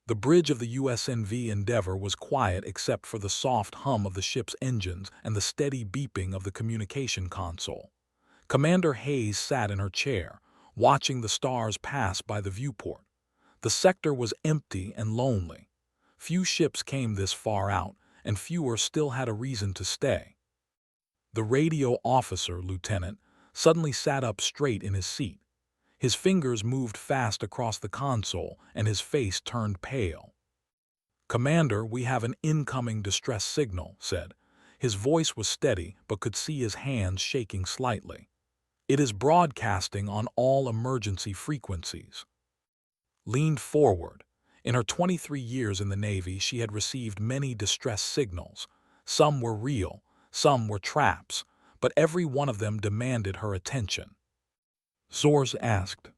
The bridge of the USNV Endeavour was quiet except for the soft hum of the ship's engines and the steady beeping of the communication console. Commander Hayes sat in her chair, watching the stars pass by the viewport. The sector was empty and lonely. Few ships came this far out, and fewer still had a reason to stay. The radio officer, Lieutenant, suddenly sat up straight in his seat. His fingers moved fast across the console, and his face turned pale. "Commander, we have an incoming distress signal," said. His voice was steady, but could see his hands shaking slightly. "It is broadcasting on all emergency frequencies." Leaned forward. In her 23 years in the Navy, she had received many distress signals. Some were real, some were traps, but every one of them demanded her attention. Source asked.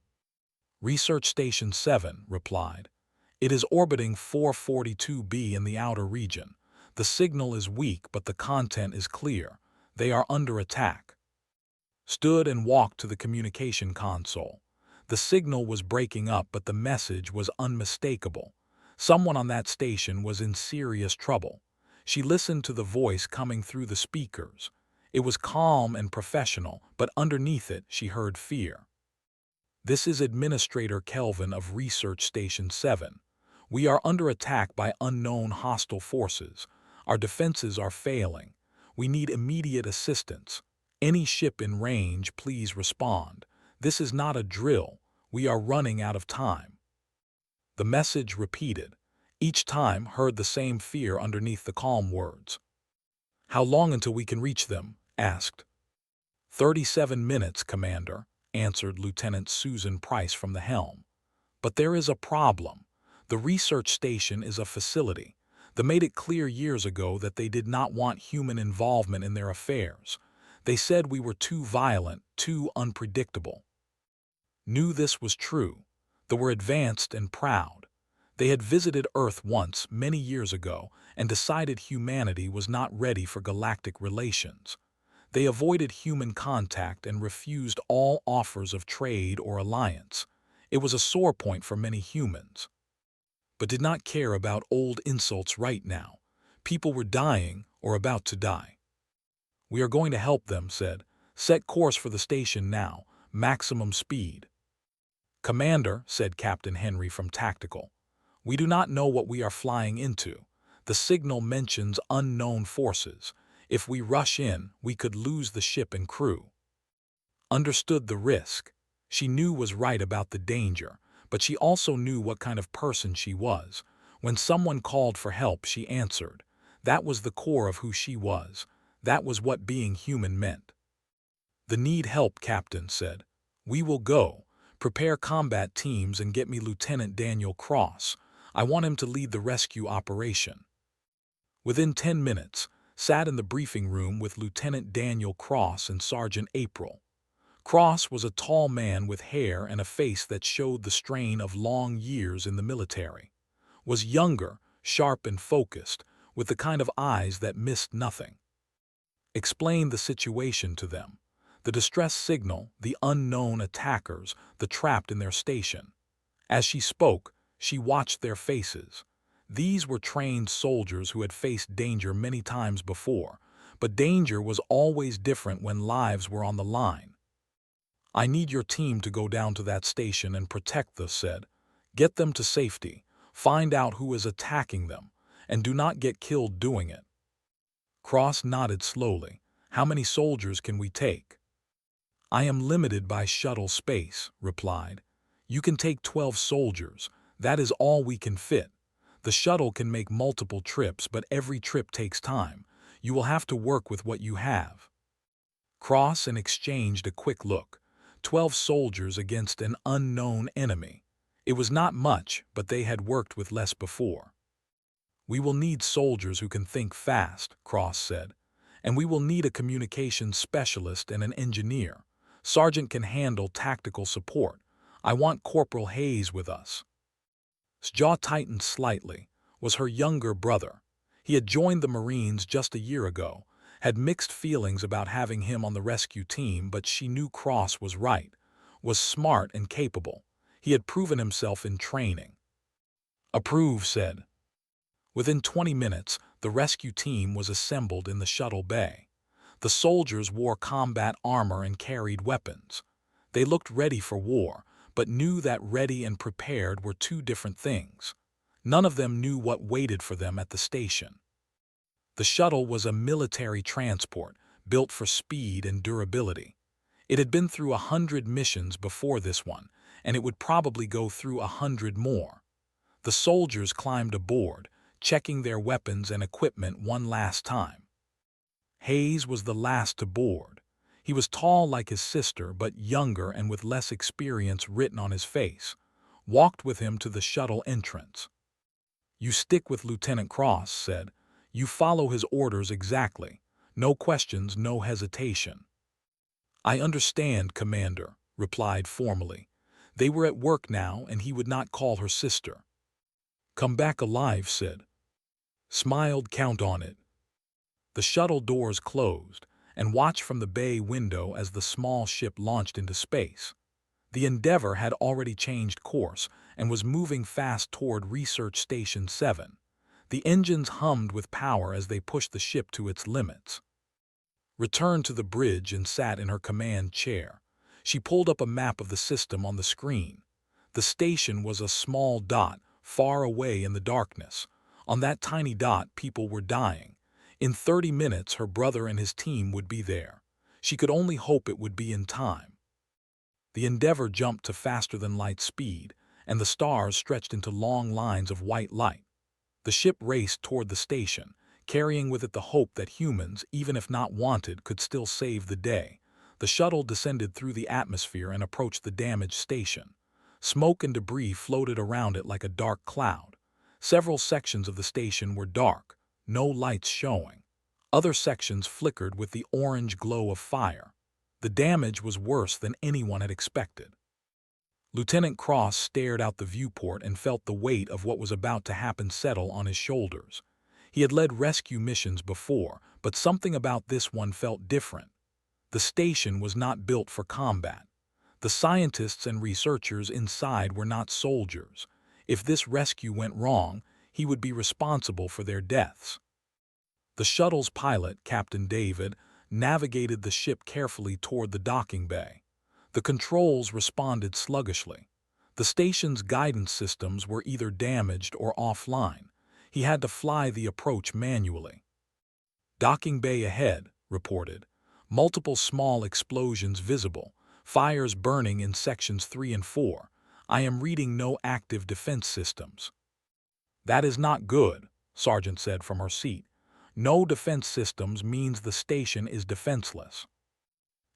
Research Station 7 replied. "It is orbiting 442b in the outer region. The signal is weak, but the content is clear. They are under attack." Stood and walked to the communication console. The signal was breaking up, but the message was unmistakable. Someone on that station was in serious trouble. She listened to the voice coming through the speakers. It was calm and professional, but underneath it she heard fear. "This is Administrator Kelvin of Research Station 7. We are under attack by unknown hostile forces. Our defenses are failing. We need immediate assistance. Any ship in range, please respond. This is not a drill. We are running out of time." The message repeated. Each time heard the same fear underneath the calm words. "How long until we can reach them?" asked. 37 minutes, Commander," answered Lieutenant Susan Price from the helm. "But there is a problem. The research station is a facility. They made it clear years ago that they did not want human involvement in their affairs. They said we were too violent, too unpredictable." Knew this was true. They were advanced and proud. They had visited Earth once, many years ago, and decided humanity was not ready for galactic relations. They avoided human contact and refused all offers of trade or alliance. It was a sore point for many humans. But did not care about old insults right now. People were dying or about to die. "We are going to help them," said. "Set course for the station now. Maximum speed." "Commander," said Captain Henry from Tactical, "we do not know what we are flying into. The signal mentions unknown forces. If we rush in, we could lose the ship and crew." Understood the risk. She knew was right about the danger, but she also knew what kind of person she was. When someone called for help, she answered. That was the core of who she was. That was what being human meant. "The need help," Captain said. "We will go. Prepare combat teams and get me Lieutenant Daniel Cross. I want him to lead the rescue operation." Within 10 minutes, sat in the briefing room with Lieutenant Daniel Cross and Sergeant April. Cross was a tall man with hair and a face that showed the strain of long years in the military. Was younger, sharp and focused, with the kind of eyes that missed nothing. Explained the situation to them. The distress signal, the unknown attackers, the trapped in their station. As she spoke, she watched their faces. These were trained soldiers who had faced danger many times before, but danger was always different when lives were on the line. "I need your team to go down to that station and protect the said. Get them to safety, find out who is attacking them, and do not get killed doing it." Cross nodded slowly. "How many soldiers can we take?" "I am limited by shuttle space," replied. "You can take 12 soldiers. That is all we can fit. The shuttle can make multiple trips, but every trip takes time. You will have to work with what you have." Cross and exchanged a quick look. 12 soldiers against an unknown enemy. It was not much, but they had worked with less before. "We will need soldiers who can think fast," Cross said. "And we will need a communications specialist and an engineer. Sergeant can handle tactical support. I want Corporal Hayes with us." His jaw tightened slightly. Was her younger brother. He had joined the Marines just a year ago, had mixed feelings about having him on the rescue team, but she knew Cross was right, was smart and capable. He had proven himself in training. Approve said. Within 20 minutes, the rescue team was assembled in the shuttle bay. The soldiers wore combat armor and carried weapons. They looked ready for war, but knew that ready and prepared were two different things. None of them knew what waited for them at the station. The shuttle was a military transport, built for speed and durability. It had been through 100 missions before this one, and it would probably go through 100 more. The soldiers climbed aboard, checking their weapons and equipment one last time. Hayes was the last to board. He was tall like his sister, but younger and with less experience written on his face. Walked with him to the shuttle entrance. "You stick with Lieutenant Cross," said. "You follow his orders exactly. No questions, no hesitation." "I understand, Commander," replied formally. They were at work now, and he would not call her sister. "Come back alive," said. Smiled, "Count on it." The shuttle doors closed, and watched from the bay window as the small ship launched into space. The Endeavour had already changed course and was moving fast toward Research Station 7. The engines hummed with power as they pushed the ship to its limits. Returned to the bridge and sat in her command chair. She pulled up a map of the system on the screen. The station was a small dot, far away in the darkness. On that tiny dot, people were dying. In 30 minutes, her brother and his team would be there. She could only hope it would be in time. The Endeavour jumped to faster-than-light speed, and the stars stretched into long lines of white light. The ship raced toward the station, carrying with it the hope that humans, even if not wanted, could still save the day. The shuttle descended through the atmosphere and approached the damaged station. Smoke and debris floated around it like a dark cloud. Several sections of the station were dark, no lights showing. Other sections flickered with the orange glow of fire. The damage was worse than anyone had expected. Lieutenant Cross stared out the viewport and felt the weight of what was about to happen settle on his shoulders. He had led rescue missions before, but something about this one felt different. The station was not built for combat. The scientists and researchers inside were not soldiers. If this rescue went wrong, he would be responsible for their deaths. The shuttle's pilot, Captain David, navigated the ship carefully toward the docking bay. The controls responded sluggishly. The station's guidance systems were either damaged or offline. He had to fly the approach manually. "Docking bay ahead," reported. "Multiple small explosions visible. Fires burning in sections 3 and 4. I am reading no active defense systems." "That is not good," Sergeant said from her seat. "No defense systems means the station is defenseless."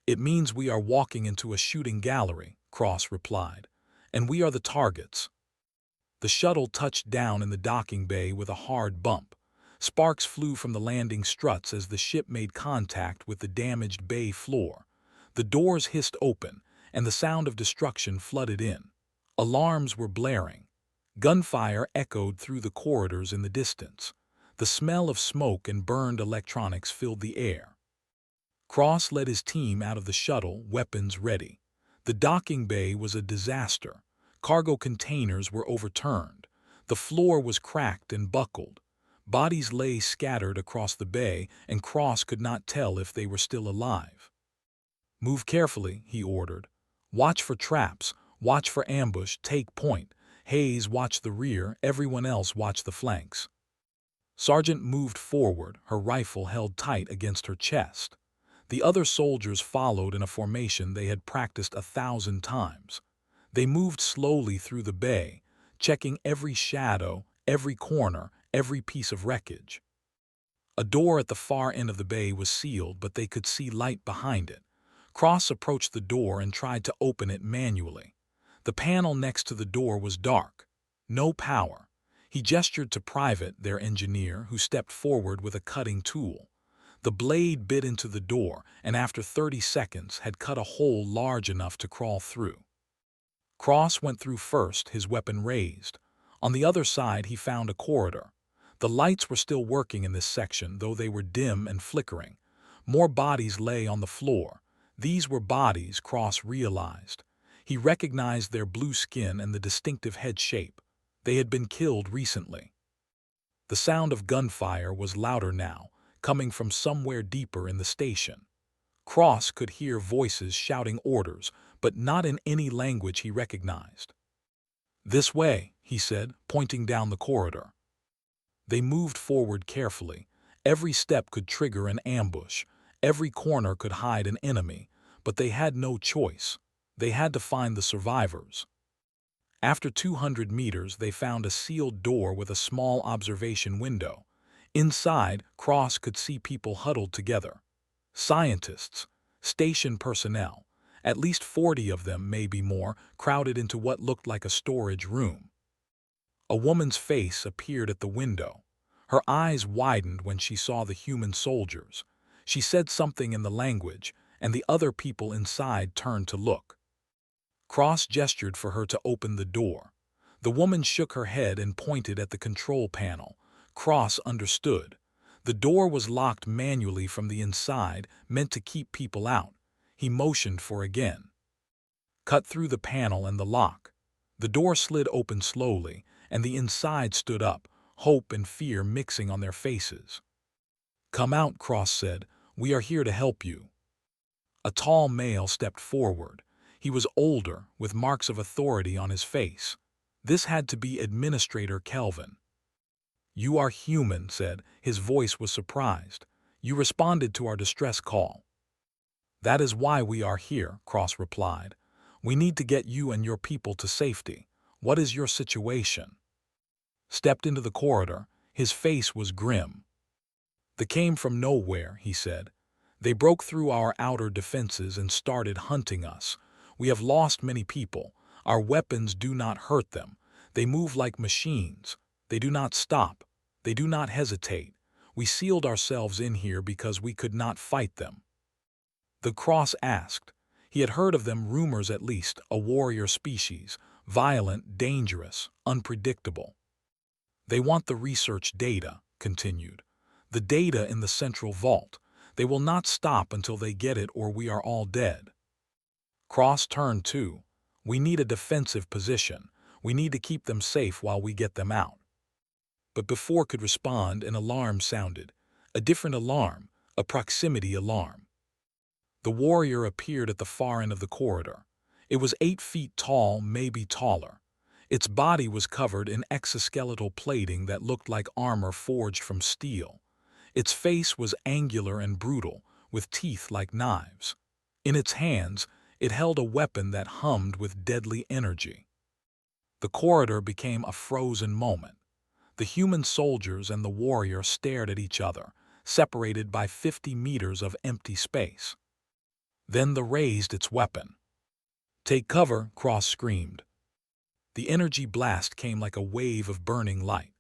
"It means we are walking into a shooting gallery," Cross replied, "and we are the targets." The shuttle touched down in the docking bay with a hard bump. Sparks flew from the landing struts as the ship made contact with the damaged bay floor. The doors hissed open, and the sound of destruction flooded in. Alarms were blaring. Gunfire echoed through the corridors in the distance. The smell of smoke and burned electronics filled the air. Cross led his team out of the shuttle, weapons ready. The docking bay was a disaster. Cargo containers were overturned. The floor was cracked and buckled. Bodies lay scattered across the bay, and Cross could not tell if they were still alive. "Move carefully," he ordered. "Watch for traps, watch for ambush, take point. Hayes, watch the rear, everyone else watch the flanks." Sergeant moved forward, her rifle held tight against her chest. The other soldiers followed in a formation they had practiced 1,000 times. They moved slowly through the bay, checking every shadow, every corner, every piece of wreckage. A door at the far end of the bay was sealed, but they could see light behind it. Cross approached the door and tried to open it manually. The panel next to the door was dark. No power. He gestured to Private, their engineer, who stepped forward with a cutting tool. The blade bit into the door, and after 30 seconds had cut a hole large enough to crawl through. Cross went through first, his weapon raised. On the other side he found a corridor. The lights were still working in this section, though they were dim and flickering. More bodies lay on the floor. These were bodies, Cross realized. He recognized their blue skin and the distinctive head shape. They had been killed recently. The sound of gunfire was louder now, coming from somewhere deeper in the station. Cross could hear voices shouting orders, but not in any language he recognized. "This way," he said, pointing down the corridor. They moved forward carefully. Every step could trigger an ambush. Every corner could hide an enemy, but they had no choice. They had to find the survivors. After 200 meters, they found a sealed door with a small observation window. Inside, Cross could see people huddled together. Scientists, station personnel, at least 40 of them, maybe more, crowded into what looked like a storage room. A woman's face appeared at the window. Her eyes widened when she saw the human soldiers. She said something in the language, and the other people inside turned to look. Cross gestured for her to open the door. The woman shook her head and pointed at the control panel. Cross understood. The door was locked manually from the inside, meant to keep people out. He motioned for again. Cut through the panel and the lock. The door slid open slowly, and the inside stood up, hope and fear mixing on their faces. "Come out," Cross said. "We are here to help you." A tall male stepped forward. He was older, with marks of authority on his face. This had to be Administrator Kelvin. "You are human," said. His voice was surprised. "You responded to our distress call." "That is why we are here," Cross replied. "We need to get you and your people to safety. What is your situation?" Stepped into the corridor. His face was grim. "They came from nowhere," he said. "They broke through our outer defenses and started hunting us. We have lost many people. Our weapons do not hurt them. They move like machines. They do not stop. They do not hesitate. We sealed ourselves in here because we could not fight them." The Cross asked. He had heard of them, rumors at least, a warrior species, violent, dangerous, unpredictable. "They want the research data," continued. "The data in the central vault. They will not stop until they get it, or we are all dead." Cross turned too. "We need a defensive position. We need to keep them safe while we get them out." But before could respond, an alarm sounded. A different alarm, a proximity alarm. The warrior appeared at the far end of the corridor. It was 8 feet tall, maybe taller. Its body was covered in exoskeletal plating that looked like armor forged from steel. Its face was angular and brutal, with teeth like knives. In its hands, it held a weapon that hummed with deadly energy. The corridor became a frozen moment. The human soldiers and the warrior stared at each other, separated by 50 meters of empty space. Then the raised its weapon. "Take cover," Cross screamed. The energy blast came like a wave of burning light.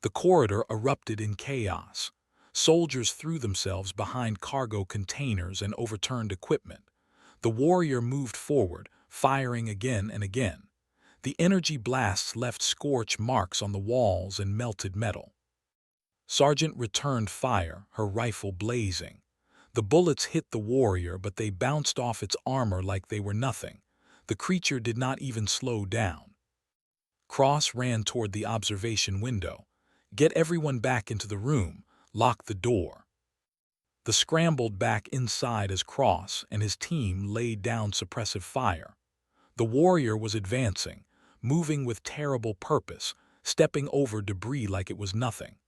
The corridor erupted in chaos. Soldiers threw themselves behind cargo containers and overturned equipment. The warrior moved forward, firing again and again. The energy blasts left scorch marks on the walls and melted metal. Sergeant returned fire, her rifle blazing. The bullets hit the warrior, but they bounced off its armor like they were nothing. The creature did not even slow down. Cross ran toward the observation window. "Get everyone back into the room. Lock the door." The scrambled back inside as Cross and his team laid down suppressive fire. The warrior was advancing, moving with terrible purpose, stepping over debris like it was nothing.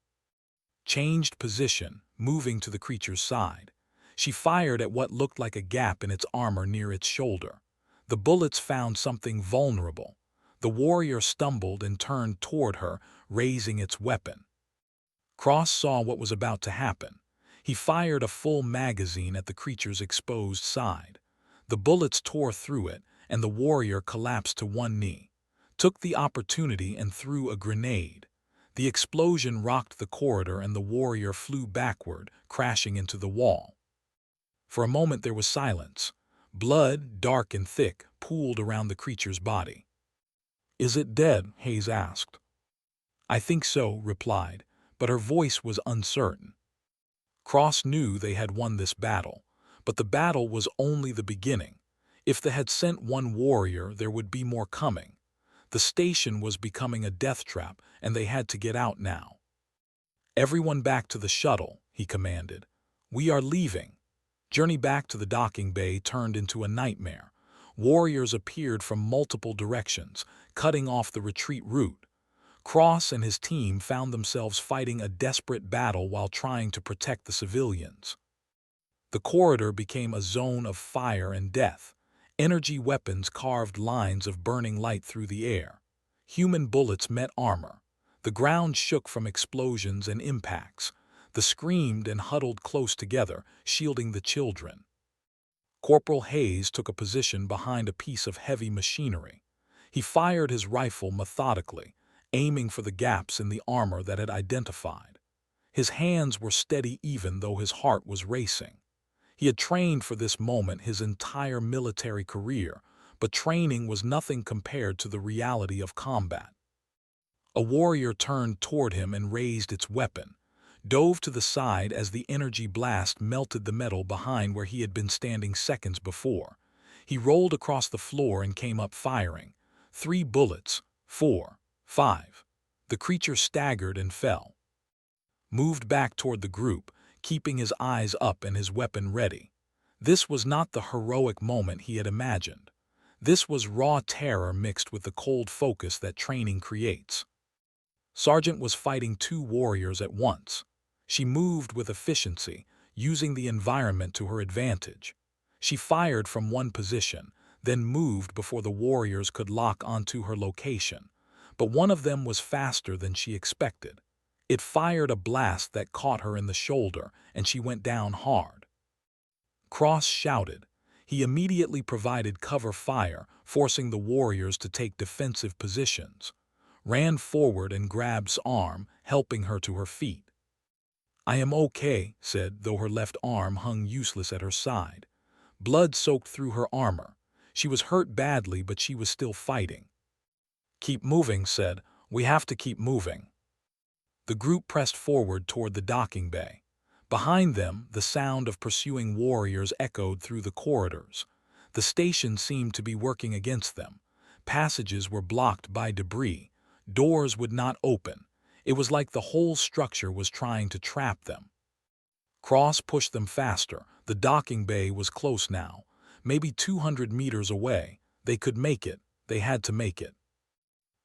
Changed position, moving to the creature's side. She fired at what looked like a gap in its armor near its shoulder. The bullets found something vulnerable. The warrior stumbled and turned toward her, raising its weapon. Cross saw what was about to happen. He fired a full magazine at the creature's exposed side. The bullets tore through it, and the warrior collapsed to one knee, took the opportunity and threw a grenade. The explosion rocked the corridor and the warrior flew backward, crashing into the wall. For a moment there was silence. Blood, dark and thick, pooled around the creature's body. "Is it dead?" Hayes asked. "I think so," replied, but her voice was uncertain. Cross knew they had won this battle, but the battle was only the beginning. If they had sent one warrior, there would be more coming. The station was becoming a death trap, and they had to get out now. "Everyone back to the shuttle," he commanded. "We are leaving." Journey back to the docking bay turned into a nightmare. Warriors appeared from multiple directions, cutting off the retreat route. Cross and his team found themselves fighting a desperate battle while trying to protect the civilians. The corridor became a zone of fire and death. Energy weapons carved lines of burning light through the air. Human bullets met armor. The ground shook from explosions and impacts. They screamed and huddled close together, shielding the children. Corporal Hayes took a position behind a piece of heavy machinery. He fired his rifle methodically, aiming for the gaps in the armor that had identified. His hands were steady even though his heart was racing. He had trained for this moment his entire military career, but training was nothing compared to the reality of combat. A warrior turned toward him and raised its weapon, dove to the side as the energy blast melted the metal behind where he had been standing seconds before. He rolled across the floor and came up firing. 3 bullets, 4, 5. The creature staggered and fell. Moved back toward the group, keeping his eyes up and his weapon ready. This was not the heroic moment he had imagined. This was raw terror mixed with the cold focus that training creates. Sargent was fighting 2 warriors at once. She moved with efficiency, using the environment to her advantage. She fired from one position, then moved before the warriors could lock onto her location. But one of them was faster than she expected. It fired a blast that caught her in the shoulder, and she went down hard. Cross shouted. He immediately provided cover fire, forcing the warriors to take defensive positions. Ran forward and grabbed her arm, helping her to her feet. "I am okay," said, though her left arm hung useless at her side. Blood soaked through her armor. She was hurt badly, but she was still fighting. "Keep moving," said. "We have to keep moving." The group pressed forward toward the docking bay. Behind them, the sound of pursuing warriors echoed through the corridors. The station seemed to be working against them. Passages were blocked by debris. Doors would not open. It was like the whole structure was trying to trap them. Cross pushed them faster. The docking bay was close now. Maybe 200 meters away. They could make it. They had to make it.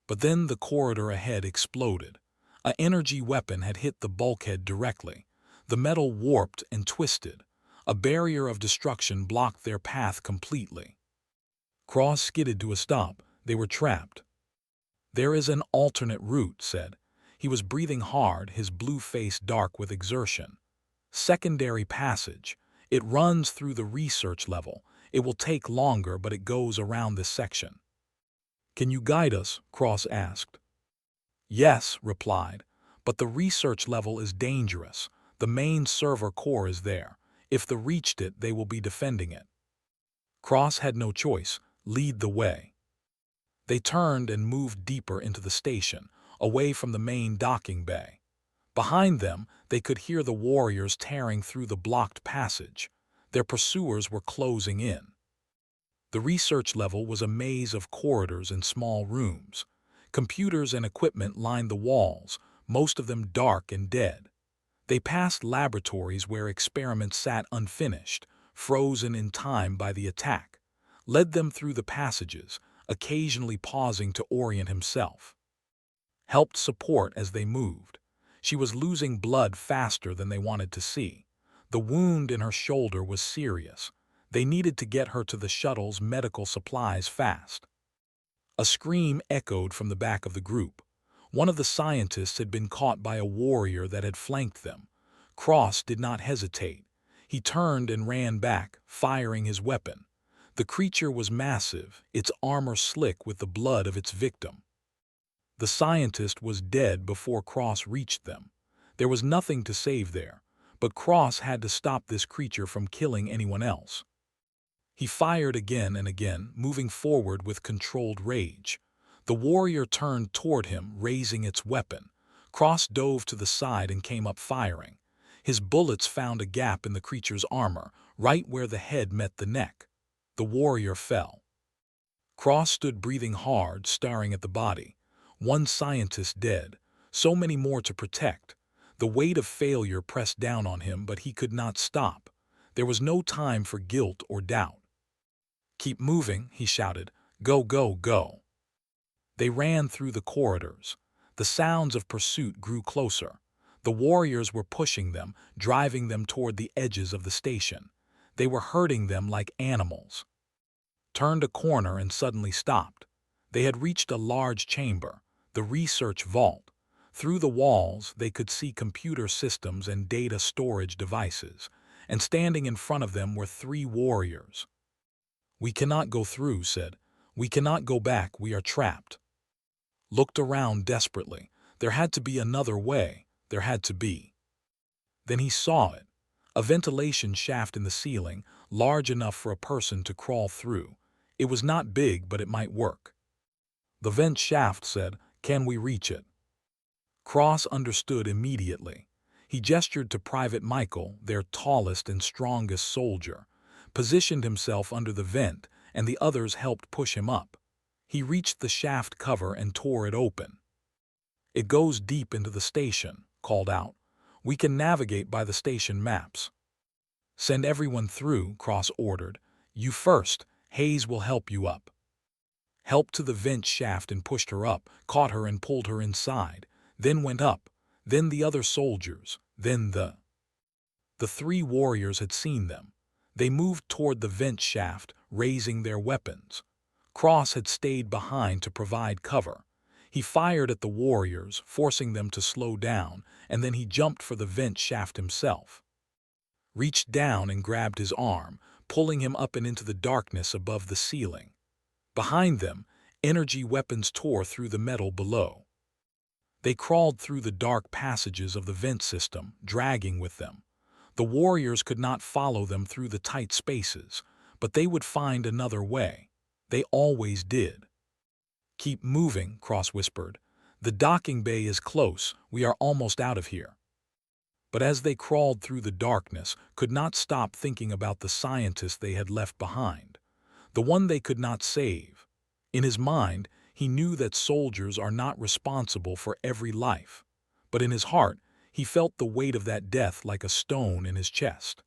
But then the corridor ahead exploded. An energy weapon had hit the bulkhead directly. The metal warped and twisted. A barrier of destruction blocked their path completely. Cross skidded to a stop. They were trapped. "There is an alternate route," said. He was breathing hard, his blue face dark with exertion. "Secondary passage. It runs through the research level. It will take longer, but it goes around this section." "Can you guide us?" Cross asked. "Yes," replied, "but the research level is dangerous. The main server core is there. If they reached it, they will be defending it." Cross had no choice. Lead the way. They turned and moved deeper into the station, away from the main docking bay. Behind them, they could hear the warriors tearing through the blocked passage. Their pursuers were closing in. The research level was a maze of corridors and small rooms. Computers and equipment lined the walls, most of them dark and dead. They passed laboratories where experiments sat unfinished, frozen in time by the attack. Led them through the passages, occasionally pausing to orient himself. Helped support as they moved. She was losing blood faster than they wanted to see. The wound in her shoulder was serious. They needed to get her to the shuttle's medical supplies fast. A scream echoed from the back of the group. One of the scientists had been caught by a warrior that had flanked them. Cross did not hesitate. He turned and ran back, firing his weapon. The creature was massive, its armor slick with the blood of its victim. The scientist was dead before Cross reached them. There was nothing to save there, but Cross had to stop this creature from killing anyone else. He fired again and again, moving forward with controlled rage. The warrior turned toward him, raising its weapon. Cross dove to the side and came up firing. His bullets found a gap in the creature's armor, right where the head met the neck. The warrior fell. Cross stood breathing hard, staring at the body. One scientist dead, so many more to protect. The weight of failure pressed down on him, but he could not stop. There was no time for guilt or doubt. "Keep moving," he shouted. "Go, go, go." They ran through the corridors. The sounds of pursuit grew closer. The warriors were pushing them, driving them toward the edges of the station. They were herding them like animals. Turned a corner and suddenly stopped. They had reached a large chamber, the research vault. Through the walls, they could see computer systems and data storage devices, and standing in front of them were three warriors. "We cannot go through," said. "We cannot go back, we are trapped." Looked around desperately. There had to be another way. There had to be. Then he saw it. A ventilation shaft in the ceiling, large enough for a person to crawl through. It was not big, but it might work. The vent shaft said, "Can we reach it?" Cross understood immediately. He gestured to Private Michael, their tallest and strongest soldier, positioned himself under the vent, and the others helped push him up. He reached the shaft cover and tore it open. "It goes deep into the station," called out. "We can navigate by the station maps." "Send everyone through," Cross ordered. "You first. Hayes will help you up." Helped to the vent shaft and pushed her up, caught her and pulled her inside, then went up, then the other soldiers, then The three warriors had seen them. They moved toward the vent shaft, raising their weapons. Cross had stayed behind to provide cover. He fired at the warriors, forcing them to slow down, and then he jumped for the vent shaft himself. Reached down and grabbed his arm, pulling him up and into the darkness above the ceiling. Behind them, energy weapons tore through the metal below. They crawled through the dark passages of the vent system, dragging with them. The warriors could not follow them through the tight spaces, but they would find another way. They always did. "Keep moving," Cross whispered. "The docking bay is close. We are almost out of here." But as they crawled through the darkness, could not stop thinking about the scientist they had left behind, the one they could not save. In his mind, he knew that soldiers are not responsible for every life, but in his heart, he felt the weight of that death like a stone in his chest.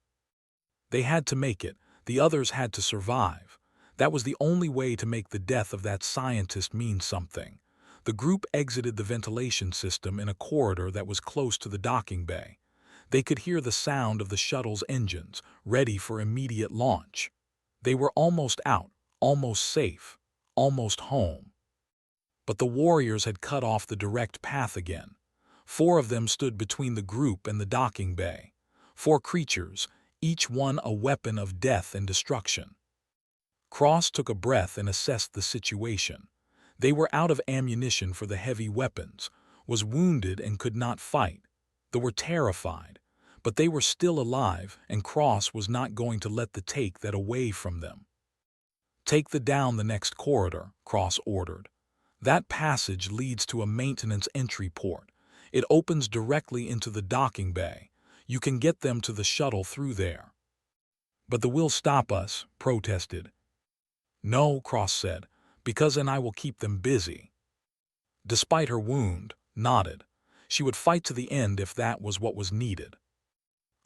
They had to make it. The others had to survive. That was the only way to make the death of that scientist mean something. The group exited the ventilation system in a corridor that was close to the docking bay. They could hear the sound of the shuttle's engines, ready for immediate launch. They were almost out, almost safe, almost home. But the warriors had cut off the direct path again. 4 of them stood between the group and the docking bay. 4 creatures, each one a weapon of death and destruction. Cross took a breath and assessed the situation. They were out of ammunition for the heavy weapons, was wounded and could not fight. They were terrified, but they were still alive, and Cross was not going to let them take that away from them. "Take the down the next corridor," Cross ordered. "That passage leads to a maintenance entry port. It opens directly into the docking bay. You can get them to the shuttle through there." "But the will stop us," protested. "No," Cross said, "because then I will keep them busy." Despite her wound, nodded. She would fight to the end if that was what was needed.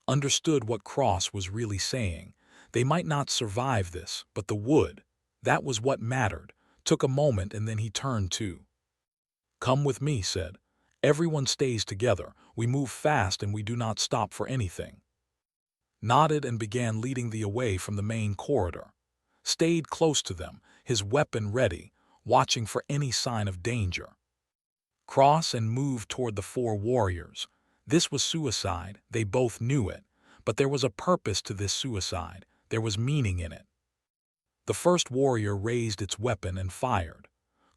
Understood what Cross was really saying. They might not survive this, but they would. That was what mattered. Took a moment and then he turned to. "Come with me," said. "Everyone stays together. We move fast and we do not stop for anything." Nodded and began leading the way from the main corridor. Stayed close to them, his weapon ready, watching for any sign of danger. Cross and moved toward the 4 warriors. This was suicide, they both knew it, but there was a purpose to this suicide, there was meaning in it. The first warrior raised its weapon and fired.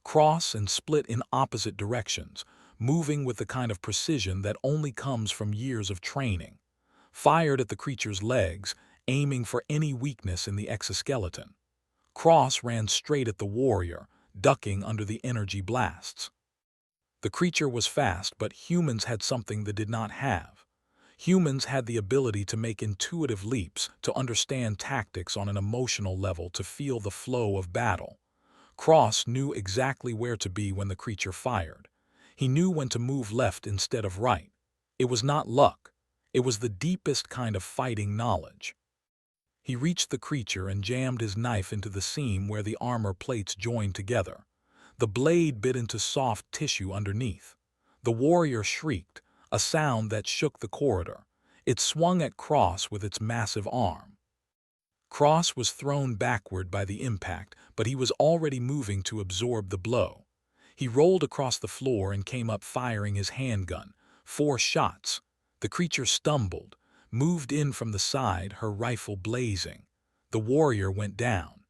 Cross and split in opposite directions, moving with the kind of precision that only comes from years of training. Fired at the creature's legs, aiming for any weakness in the exoskeleton. Cross ran straight at the warrior, ducking under the energy blasts. The creature was fast, but humans had something they did not have. Humans had the ability to make intuitive leaps, to understand tactics on an emotional level, to feel the flow of battle. Cross knew exactly where to be when the creature fired. He knew when to move left instead of right. It was not luck. It was the deepest kind of fighting knowledge. He reached the creature and jammed his knife into the seam where the armor plates joined together. The blade bit into soft tissue underneath. The warrior shrieked, a sound that shook the corridor. It swung at Cross with its massive arm. Cross was thrown backward by the impact, but he was already moving to absorb the blow. He rolled across the floor and came up firing his handgun. 4 shots. The creature stumbled, moved in from the side, her rifle blazing. The warrior went down.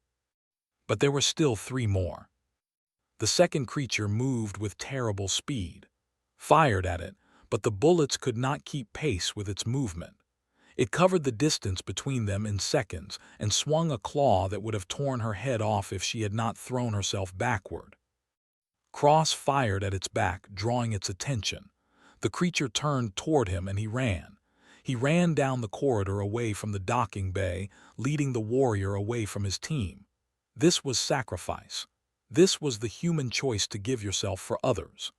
But there were still 3 more. The second creature moved with terrible speed. Fired at it, but the bullets could not keep pace with its movement. It covered the distance between them in seconds and swung a claw that would have torn her head off if she had not thrown herself backward. Cross fired at its back, drawing its attention. The creature turned toward him and he ran. He ran down the corridor away from the docking bay, leading the warrior away from his team. This was sacrifice. This was the human choice to give yourself for others.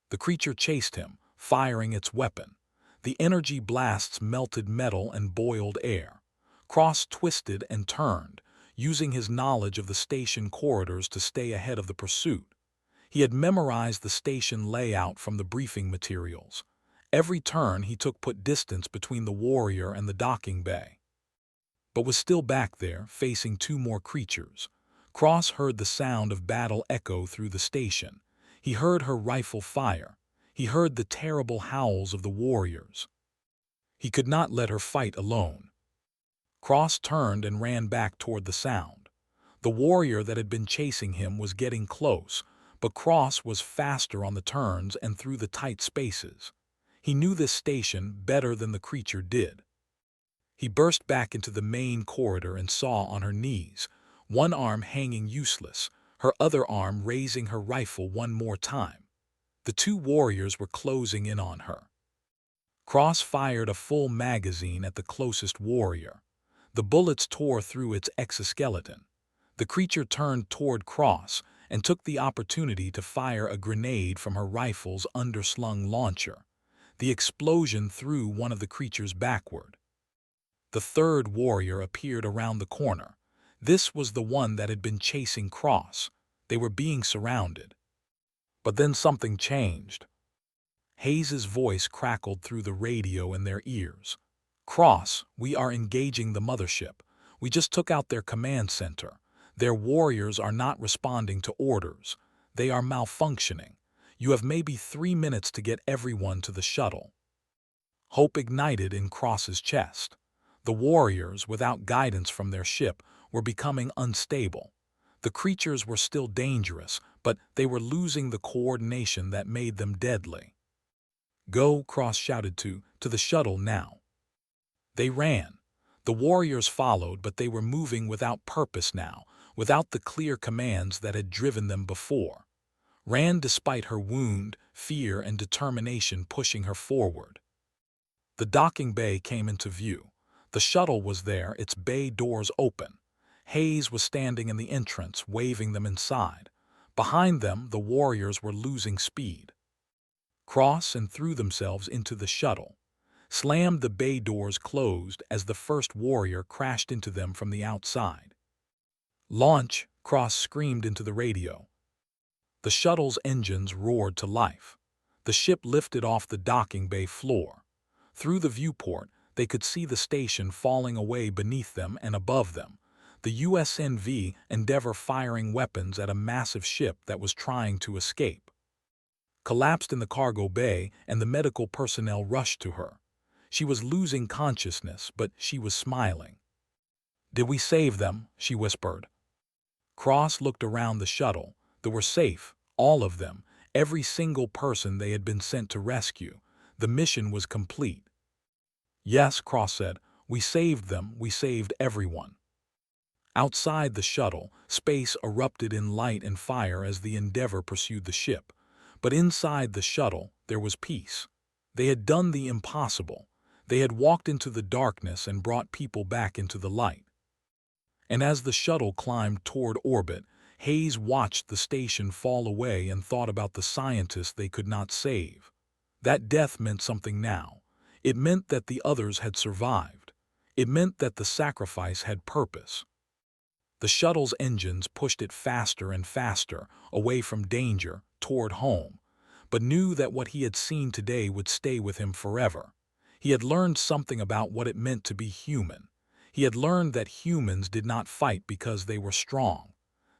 The creature chased him, firing its weapon. The energy blasts melted metal and boiled air. Cross twisted and turned, using his knowledge of the station corridors to stay ahead of the pursuit. He had memorized the station layout from the briefing materials. Every turn he took put distance between the warrior and the docking bay. But was still back there, facing 2 more creatures. Cross heard the sound of battle echo through the station. He heard her rifle fire. He heard the terrible howls of the warriors. He could not let her fight alone. Cross turned and ran back toward the sound. The warrior that had been chasing him was getting close, but Cross was faster on the turns and through the tight spaces. He knew this station better than the creature did. He burst back into the main corridor and saw on her knees, one arm hanging useless, her other arm raising her rifle one more time. The 2 warriors were closing in on her. Cross fired a full magazine at the closest warrior. The bullets tore through its exoskeleton. The creature turned toward Cross and took the opportunity to fire a grenade from her rifle's underslung launcher. The explosion threw one of the creatures backward. The 3rd warrior appeared around the corner. This was the one that had been chasing Cross. They were being surrounded. But then something changed. Hayes's voice crackled through the radio in their ears. Cross, we are engaging the mothership. We just took out their command center. Their warriors are not responding to orders. They are malfunctioning. You have maybe 3 minutes to get everyone to the shuttle. Hope ignited in Cross's chest. The warriors, without guidance from their ship, were becoming unstable. The creatures were still dangerous, but they were losing the coordination that made them deadly. Go, Cross shouted to the shuttle now. They ran. The warriors followed, but they were moving without purpose now, without the clear commands that had driven them before. Ran despite her wound, fear, and determination pushing her forward. The docking bay came into view. The shuttle was there, its bay doors open. Hayes was standing in the entrance, waving them inside. Behind them, the warriors were losing speed. Cross and threw themselves into the shuttle. Slammed the bay doors closed as the first warrior crashed into them from the outside. Launch, Cross screamed into the radio. The shuttle's engines roared to life. The ship lifted off the docking bay floor. Through the viewport, they could see the station falling away beneath them and above them. The USNV Endeavour firing weapons at a massive ship that was trying to escape. Collapsed in the cargo bay, and the medical personnel rushed to her. She was losing consciousness, but she was smiling. "Did we save them?" she whispered. Cross looked around the shuttle. They were safe, all of them, every single person they had been sent to rescue. The mission was complete. "Yes," Cross said, "we saved them, we saved everyone." Outside the shuttle, space erupted in light and fire as the Endeavour pursued the ship. But inside the shuttle, there was peace. They had done the impossible. They had walked into the darkness and brought people back into the light. And as the shuttle climbed toward orbit, Hayes watched the station fall away and thought about the scientists they could not save. That death meant something now. It meant that the others had survived. It meant that the sacrifice had purpose. The shuttle's engines pushed it faster and faster, away from danger, toward home, but knew that what he had seen today would stay with him forever. He had learned something about what it meant to be human. He had learned that humans did not fight because they were strong.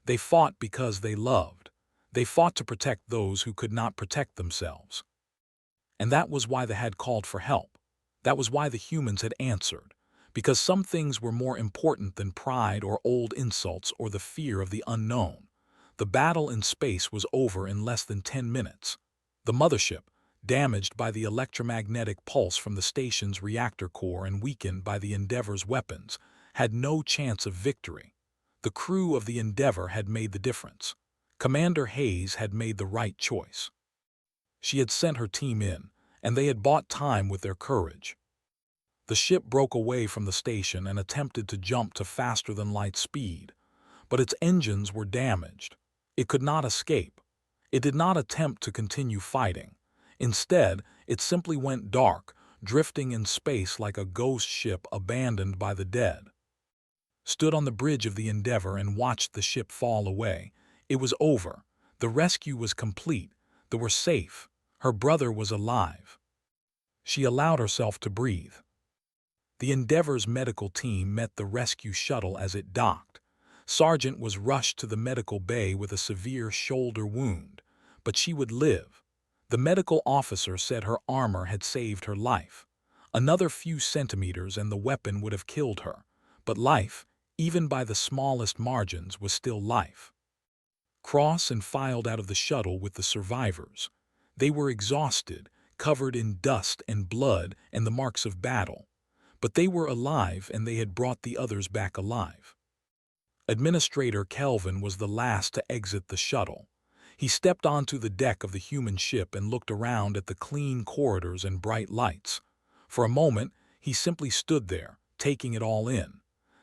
They fought because they loved. They fought to protect those who could not protect themselves. And that was why they had called for help. That was why the humans had answered. Because some things were more important than pride or old insults or the fear of the unknown. The battle in space was over in less than 10 minutes. The mothership, damaged by the electromagnetic pulse from the station's reactor core and weakened by the Endeavor's weapons, had no chance of victory. The crew of the Endeavor had made the difference. Commander Hayes had made the right choice. She had sent her team in, and they had bought time with their courage. The ship broke away from the station and attempted to jump to faster-than-light speed, but its engines were damaged. It could not escape. It did not attempt to continue fighting. Instead, it simply went dark, drifting in space like a ghost ship abandoned by the dead. Stood on the bridge of the Endeavor and watched the ship fall away. It was over. The rescue was complete. They were safe. Her brother was alive. She allowed herself to breathe. The Endeavor's medical team met the rescue shuttle as it docked. Sargent was rushed to the medical bay with a severe shoulder wound, but she would live. The medical officer said her armor had saved her life. Another few centimeters and the weapon would have killed her, but life, even by the smallest margins, was still life. Cross and filed out of the shuttle with the survivors. They were exhausted, covered in dust and blood and the marks of battle. But they were alive and they had brought the others back alive. Administrator Kelvin was the last to exit the shuttle. He stepped onto the deck of the human ship and looked around at the clean corridors and bright lights. For a moment, he simply stood there, taking it all in.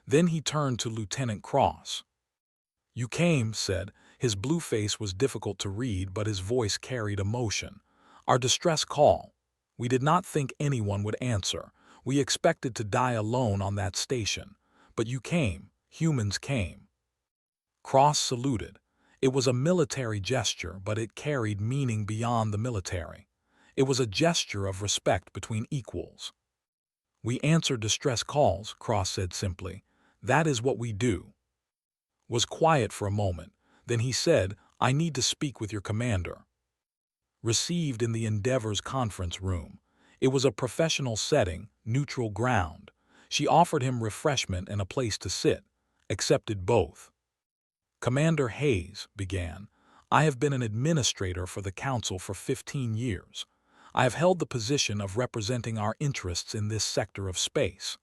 Then he turned to Lieutenant Cross. "You came," said. His blue face was difficult to read, but his voice carried emotion. "Our distress call. We did not think anyone would answer. We expected to die alone on that station. But you came. Humans came." Cross saluted. It was a military gesture, but it carried meaning beyond the military. It was a gesture of respect between equals. "We answer distress calls," Cross said simply. "That is what we do." Was quiet for a moment. Then he said, "I need to speak with your commander." Received in the Endeavor's conference room. It was a professional setting, neutral ground. She offered him refreshment and a place to sit. Accepted both. "Commander Hayes," began, "I have been an administrator for the Council for 15 years. I have held the position of representing our interests in this sector of space.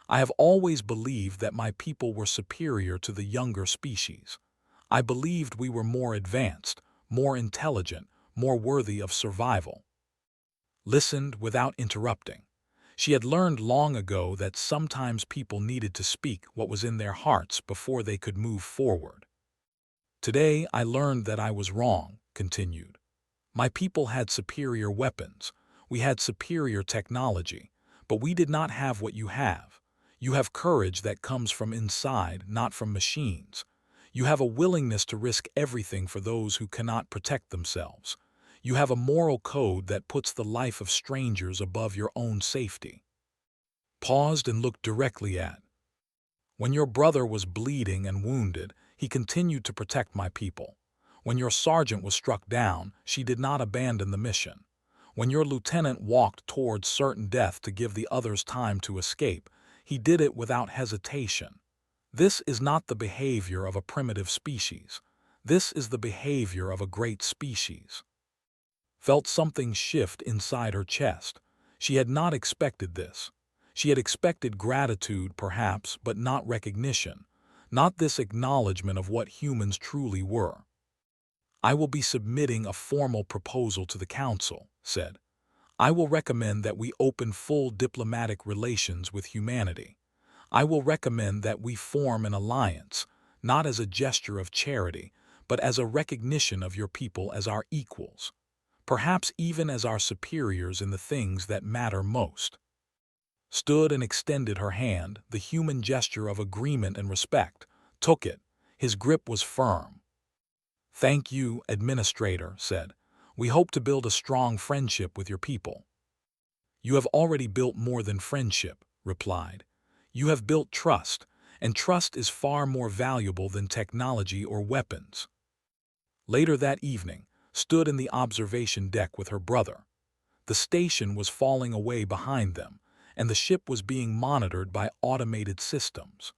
I have always believed that my people were superior to the younger species. I believed we were more advanced, more intelligent, more worthy of survival." Listened without interrupting. She had learned long ago that sometimes people needed to speak what was in their hearts before they could move forward. "Today I learned that I was wrong," continued. "My people had superior weapons. We had superior technology, but we did not have what you have. You have courage that comes from inside, not from machines. You have a willingness to risk everything for those who cannot protect themselves. You have a moral code that puts the life of strangers above your own safety." Paused and looked directly at. "When your brother was bleeding and wounded, he continued to protect my people. When your sergeant was struck down, she did not abandon the mission. When your lieutenant walked towards certain death to give the others time to escape, he did it without hesitation. This is not the behavior of a primitive species. This is the behavior of a great species." Felt something shift inside her chest. She had not expected this. She had expected gratitude, perhaps, but not recognition, not this acknowledgement of what humans truly were. "I will be submitting a formal proposal to the Council," said. "I will recommend that we open full diplomatic relations with humanity. I will recommend that we form an alliance, not as a gesture of charity, but as a recognition of your people as our equals, perhaps even as our superiors in the things that matter most. Stood and extended her hand, the human gesture of agreement and respect, took it. His grip was firm. "Thank you, Administrator," said. "We hope to build a strong friendship with your people." "You have already built more than friendship," replied. "You have built trust, and trust is far more valuable than technology or weapons." Later that evening, stood in the observation deck with her brother. The station was falling away behind them, and the ship was being monitored by automated systems.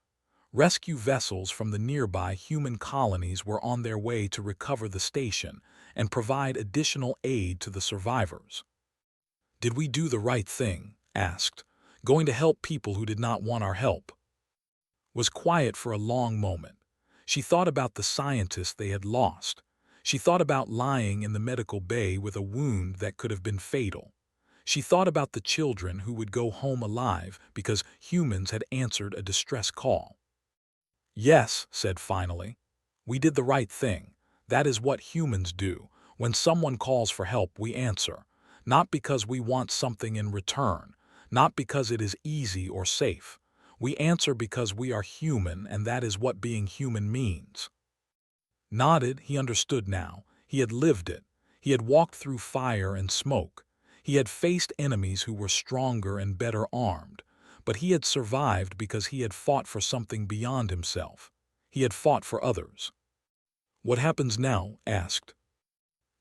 Rescue vessels from the nearby human colonies were on their way to recover the station and provide additional aid to the survivors. "Did we do the right thing?" asked. "Going to help people who did not want our help?" Was quiet for a long moment. She thought about the scientists they had lost. She thought about lying in the medical bay with a wound that could have been fatal. She thought about the children who would go home alive because humans had answered a distress call. "Yes," said finally. "We did the right thing. That is what humans do. When someone calls for help, we answer. Not because we want something in return, not because it is easy or safe. We answer because we are human, and that is what being human means." Nodded, he understood now. He had lived it. He had walked through fire and smoke. He had faced enemies who were stronger and better armed. But he had survived because he had fought for something beyond himself. He had fought for others. "What happens now?" asked.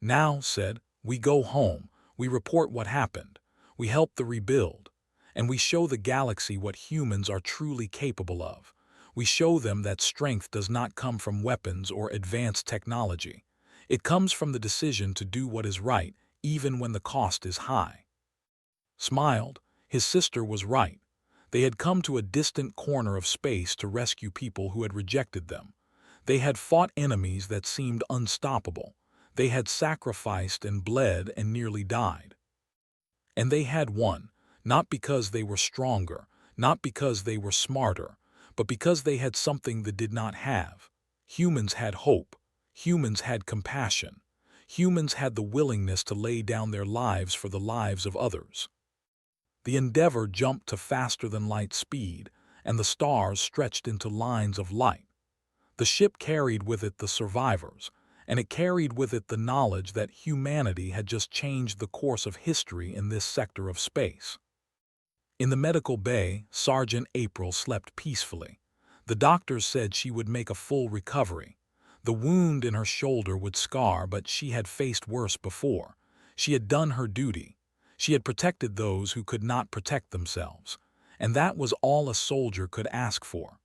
"Now," said, "we go home. We report what happened. We help the rebuild. And we show the galaxy what humans are truly capable of. We show them that strength does not come from weapons or advanced technology. It comes from the decision to do what is right, even when the cost is high." Smiled. His sister was right. They had come to a distant corner of space to rescue people who had rejected them. They had fought enemies that seemed unstoppable. They had sacrificed and bled and nearly died. And they had won, not because they were stronger, not because they were smarter, but because they had something they did not have. Humans had hope. Humans had compassion. Humans had the willingness to lay down their lives for the lives of others. The Endeavor jumped to faster-than-light speed, and the stars stretched into lines of light. The ship carried with it the survivors, and it carried with it the knowledge that humanity had just changed the course of history in this sector of space. In the medical bay, Sergeant April slept peacefully. The doctors said she would make a full recovery. The wound in her shoulder would scar, but she had faced worse before. She had done her duty. She had protected those who could not protect themselves, and that was all a soldier could ask for.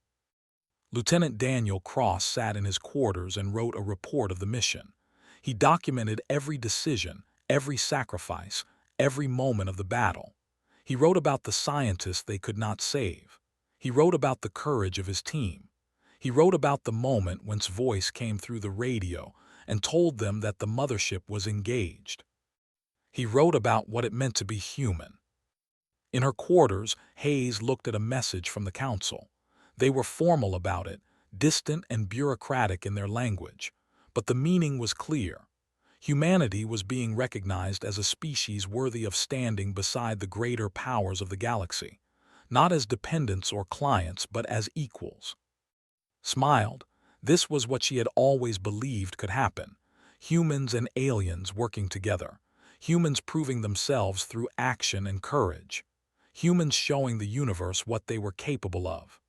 Lieutenant Daniel Cross sat in his quarters and wrote a report of the mission. He documented every decision, every sacrifice, every moment of the battle. He wrote about the scientists they could not save. He wrote about the courage of his team. He wrote about the moment whence voice came through the radio and told them that the mothership was engaged. He wrote about what it meant to be human. In her quarters, Hayes looked at a message from the council. They were formal about it, distant and bureaucratic in their language, but the meaning was clear. Humanity was being recognized as a species worthy of standing beside the greater powers of the galaxy, not as dependents or clients, but as equals. Smiled. This was what she had always believed could happen. Humans and aliens working together. Humans proving themselves through action and courage. Humans showing the universe what they were capable of.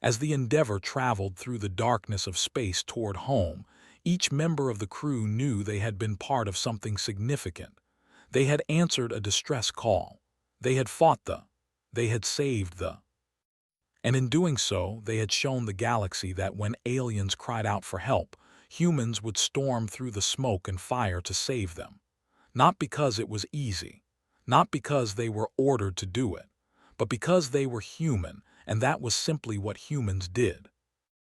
As the Endeavor traveled through the darkness of space toward home, each member of the crew knew they had been part of something significant. They had answered a distress call. They had fought they had saved and in doing so, they had shown the galaxy that when aliens cried out for help, humans would storm through the smoke and fire to save them. Not because it was easy, not because they were ordered to do it, but because they were human, and that was simply what humans did.